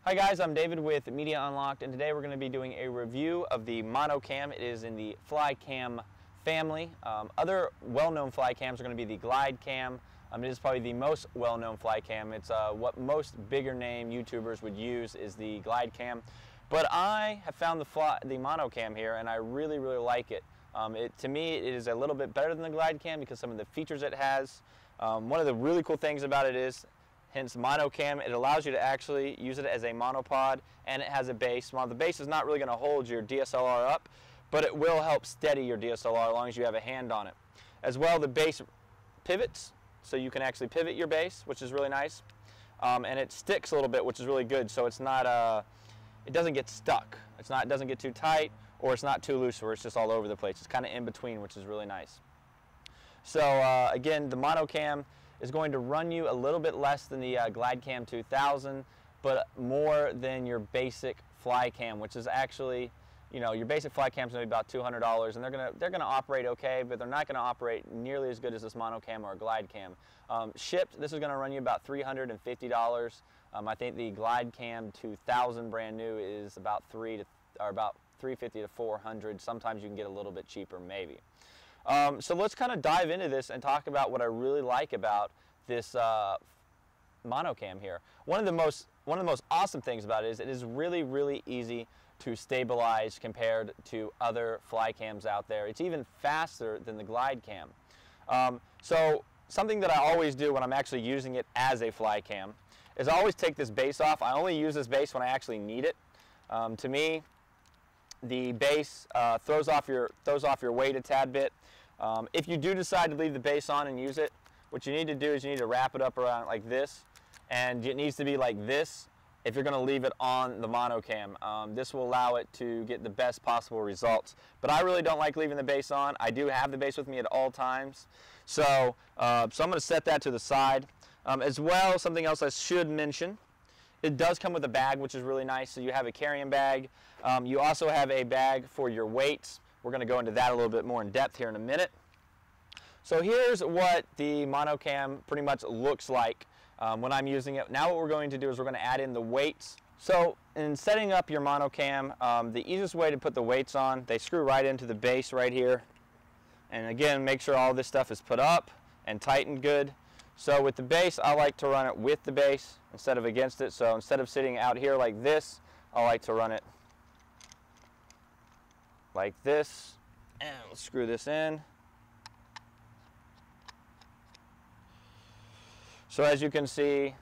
Hi guys, I'm David with Media Unlocked, and today we're going to be doing a review of the MonoCam. It is in the Flycam family. Other well-known Flycams are going to be the Glidecam. It is probably the most well-known Flycam. It's what most bigger name YouTubers would use is the Glidecam. But I have found the MonoCam here, and I really like it. To me, it is a little bit better than the Glidecam because some of the features it has. One of the really cool things about it is, hence MonoCam, it allows you to actually use it as a monopod, and it has a base. While the base is not really going to hold your DSLR up, but it will help steady your DSLR as long as you have a hand on it. As well, the base pivots, so you can actually pivot your base, which is really nice. And it sticks a little bit, which is really good, so it's not, it doesn't get stuck. It doesn't get too tight, or it's not too loose, where it's just all over the place. It's kind of in between, which is really nice. So again, the MonoCam is going to run you a little bit less than the Glidecam 2000, but more than your basic Flycam, which is actually, you know, your basic Flycam is going to be about $200, and they're gonna operate okay, but they're not going to operate nearly as good as this MonoCam or Glidecam. Shipped, this is going to run you about $350. I think the Glidecam 2000 brand new is about $350 to $400. Sometimes you can get a little bit cheaper, maybe. So let's kind of dive into this and talk about what I really like about this MonoCam here. One of the most awesome things about it is it is really easy to stabilize compared to other Flycams out there. It's even faster than the Glidecam. So something that I always do when I'm actually using it as a Flycam is I always take this base off. I only use this base when I actually need it. To me, the base throws off your weight a tad bit. If you do decide to leave the base on and use it, what you need to do is you need to wrap it up around like this, and it needs to be like this if you're going to leave it on the MonoCam. This will allow it to get the best possible results. But I really don't like leaving the base on. I do have the base with me at all times. So I'm going to set that to the side. As well, something else I should mention, it does come with a bag, which is really nice. So you have a carrying bag. You also have a bag for your weights. We're going to go into that a little bit more in depth here in a minute. So here's what the MonoCam pretty much looks like when I'm using it. Now what we're going to do is we're going to add in the weights. So in setting up your MonoCam, the easiest way to put the weights on, they screw right into the base right here. And again, make sure all this stuff is put up and tightened good. So with the base, I like to run it with the base instead of against it. So instead of sitting out here like this, I like to run it like this. And we'll screw this in. So as you can see,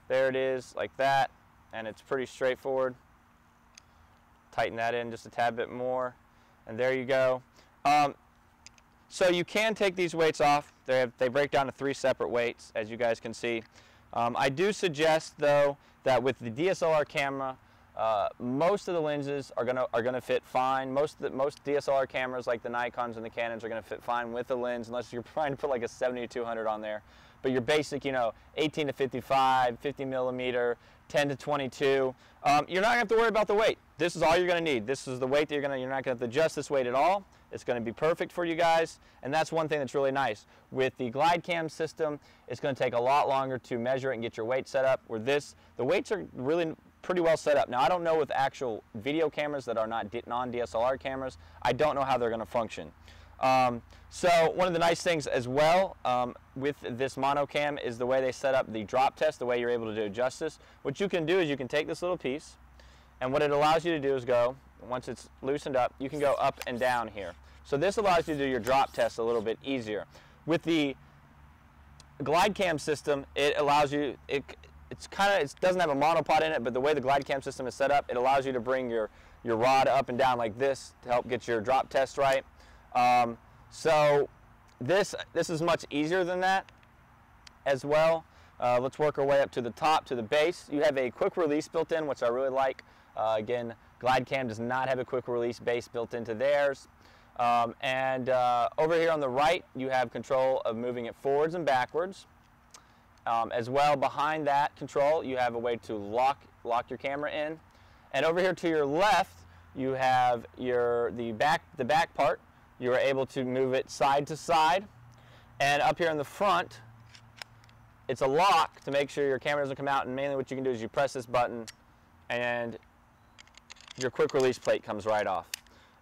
there it is like that, and it's pretty straightforward. Tighten that in just a tad bit more, and there you go. So you can take these weights off. They break down to 3 separate weights, as you guys can see. I do suggest, though, that with the DSLR camera, most of the lenses are gonna fit fine. Most DSLR cameras, like the Nikons and the Canons, are gonna fit fine with the lens, unless you're trying to put like a 70-200 on there. But your basic, you know, 18 to 55, 50 millimeter, 10 to 22, you're not gonna have to worry about the weight. This is all you're gonna need. This is the weight that you're not gonna have to adjust this weight at all. It's going to be perfect for you guys, and that's one thing that's really nice. With the Glidecam system, it's going to take a lot longer to measure it and get your weight set up. With this, the weights are really pretty well set up. Now, I don't know with actual video cameras that are not non-DSLR cameras, I don't know how they're going to function. So one of the nice things as well with this MonoCam is the way they set up the drop test, the way you're able to adjust this. What you can do is you can take this little piece, and what it allows you to do is go, once it's loosened up, you can go up and down here. So this allows you to do your drop test a little bit easier. With the Glidecam system, it allows you, it doesn't have a monopod in it, but the way the Glidecam system is set up, it allows you to bring your rod up and down like this to help get your drop test right. So this is much easier than that as well. Let's work our way up to the top, to the base. You have a quick release built in, which I really like. Again, Glidecam does not have a quick release base built into theirs. Over here on the right, you have control of moving it forwards and backwards. As well, behind that control, you have a way to lock your camera in. And over here to your left, you have the back part. You are able to move it side to side. And up here in the front, it's a lock to make sure your camera doesn't come out, and mainly what you can do is you press this button and your quick release plate comes right off.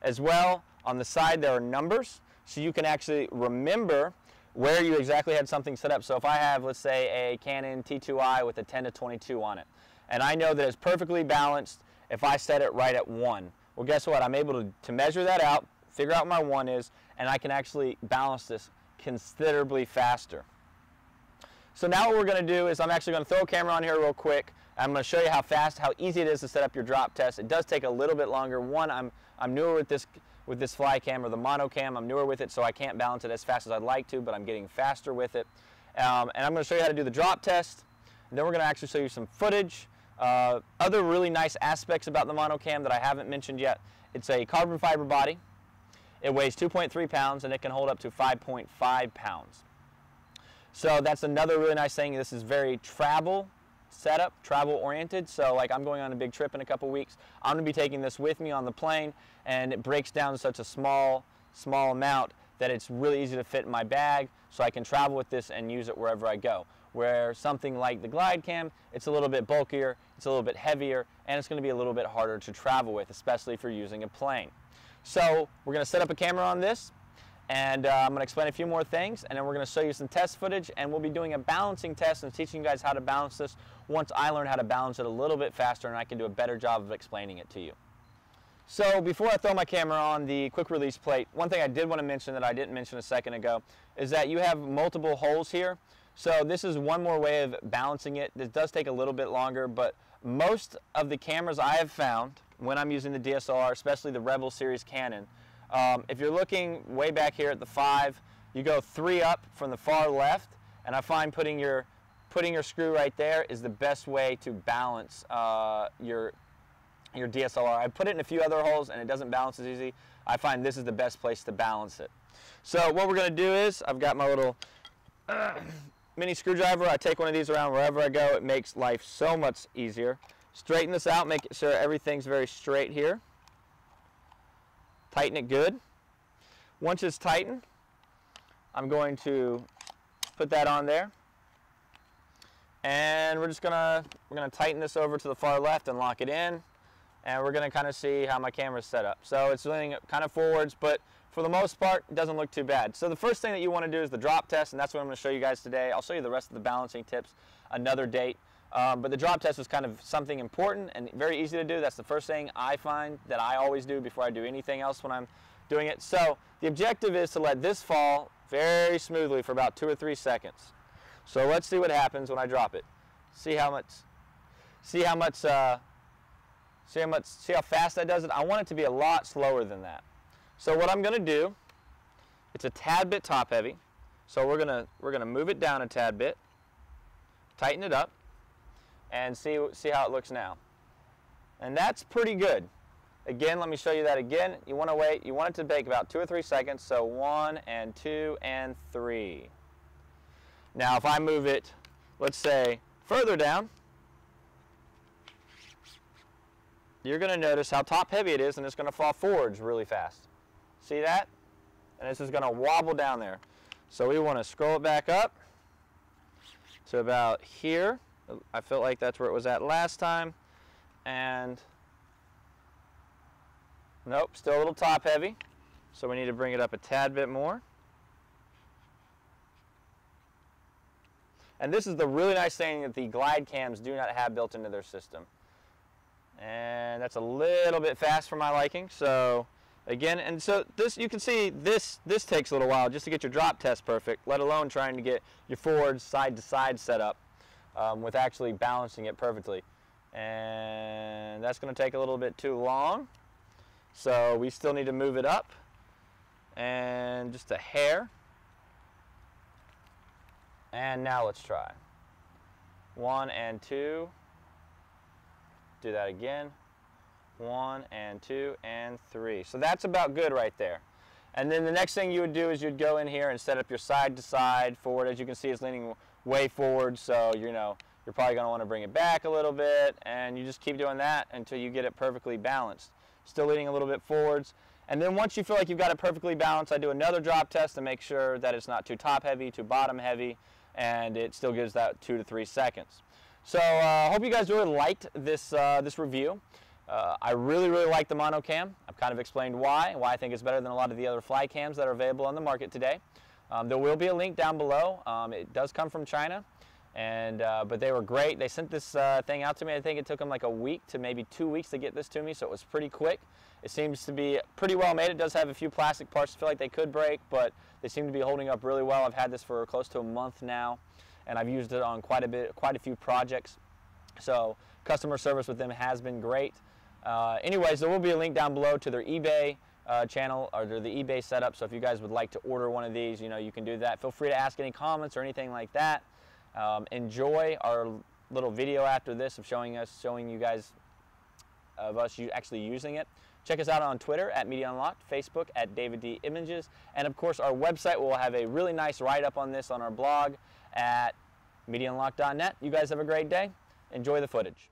As well, on the side there are numbers, so you can actually remember where you exactly had something set up. So if I have, let's say, a Canon T2i with a 10-22 on it, and I know that it's perfectly balanced if I set it right at 1. Well, guess what? I'm able to measure that out, figure out what my 1 is, and I can actually balance this considerably faster. So now what we're going to do is I'm actually going to throw a camera on here real quick. I'm going to show you how easy it is to set up your drop test. It does take a little bit longer. One, I'm newer with this Flycam or the MonoCam. I'm newer with it, so I can't balance it as fast as I'd like to, but I'm getting faster with it. And I'm going to show you how to do the drop test. And then we're going to actually show you some footage. Other really nice aspects about the MonoCam that I haven't mentioned yet. It's a carbon fiber body. It weighs 2.3 pounds, and it can hold up to 5.5 pounds. So that's another really nice thing. This is very travel setup, travel oriented. So like I'm going on a big trip in a couple weeks. I'm going to be taking this with me on the plane, and it breaks down to such a small amount that it's really easy to fit in my bag, so I can travel with this and use it wherever I go. Where something like the Glidecam, it's a little bit bulkier, it's a little bit heavier, and it's going to be a little bit harder to travel with, especially if you're using a plane. So we're going to set up a camera on this, and I'm going to explain a few more things, and then we're going to show you some test footage, and we'll be doing a balancing test and teaching you guys how to balance this once I learn how to balance it a little bit faster, and I can do a better job of explaining it to you. So before I throw my camera on the quick release plate, one thing I did want to mention that I didn't mention a second ago is that you have multiple holes here. So this is one more way of balancing it. This does take a little bit longer, but most of the cameras I have found when I'm using the DSLR, especially the Rebel series Canon, if you're looking way back here at the 5, you go 3 up from the far left, and I find putting your screw right there is the best way to balance your DSLR. I put it in a few other holes and it doesn't balance as easy. I find this is the best place to balance it. So what we're going to do is, I've got my little mini screwdriver. I take one of these around wherever I go. It makes life so much easier. Straighten this out, make sure everything's very straight here. Tighten it good. Once it's tightened, I'm going to put that on there. And we're gonna tighten this over to the far left and lock it in. And we're going to kind of see how my camera's set up. So it's leaning kind of forwards, but for the most part, it doesn't look too bad. So the first thing that you want to do is the drop test, and that's what I'm going to show you guys today. I'll show you the rest of the balancing tips another date. But the drop test is kind of something important and very easy to do. That's the first thing I find that I always do before I do anything else when I'm doing it. So the objective is to let this fall very smoothly for about 2 or 3 seconds. So let's see what happens when I drop it. See how fast that does it? I want it to be a lot slower than that. So what I'm going to do, it's a tad bit top heavy. So we're going to move it down a tad bit, tighten it up, and see how it looks now. And that's pretty good. Again, let me show you that again. You want to wait. You want it to bake about 2 or 3 seconds. So 1 and 2 and 3. Now if I move it, let's say, further down, you're going to notice how top heavy it is, and it's going to fall forwards really fast. See that? And this is going to wobble down there. So we want to scroll it back up to about here. I felt like that's where it was at last time. And nope, still a little top heavy. So we need to bring it up a tad bit more. And this is the really nice thing that the Glidecams do not have built into their system. And that's a little bit fast for my liking. So again, and so this, you can see this takes a little while just to get your drop test perfect, let alone trying to get your forward side to side set up with actually balancing it perfectly. And that's going to take a little bit too long. So we still need to move it up and just a hair. And now let's try 1 and 2. Do that again. 1 and 2 and 3. So that's about good right there. And then the next thing you would do is you'd go in here and set up your side to side forward. As you can see, it's leaning way forward, so you're probably going to want to bring it back a little bit, and you just keep doing that until you get it perfectly balanced. Still leaning a little bit forwards. And then once you feel like you've got it perfectly balanced, I do another drop test to make sure that it's not too top heavy, too bottom heavy, and it still gives that 2 to 3 seconds. So hope you guys really liked this this review. I really like the MonoCam. I've kind of explained why I think it's better than a lot of the other Flycams that are available on the market today. There will be a link down below. It does come from China, and but they were great. They sent this thing out to me. I think it took them like a week to maybe 2 weeks to get this to me, so it was pretty quick. It seems to be pretty well made. It does have a few plastic parts I feel like they could break, but they seem to be holding up really well. I've had this for close to a month now, and I've used it on quite a few projects. So customer service with them has been great. Anyways, there will be a link down below to their eBay channel, or the eBay setup. So if you guys would like to order one of these, you know, you can do that. Feel free to ask any comments or anything like that. Enjoy our little video after this of showing you guys of us actually using it. Check us out on Twitter at Media Unlocked, Facebook at David D Images, and of course our website will have a really nice write-up on this on our blog at MediaUnlocked.net. You guys have a great day. Enjoy the footage.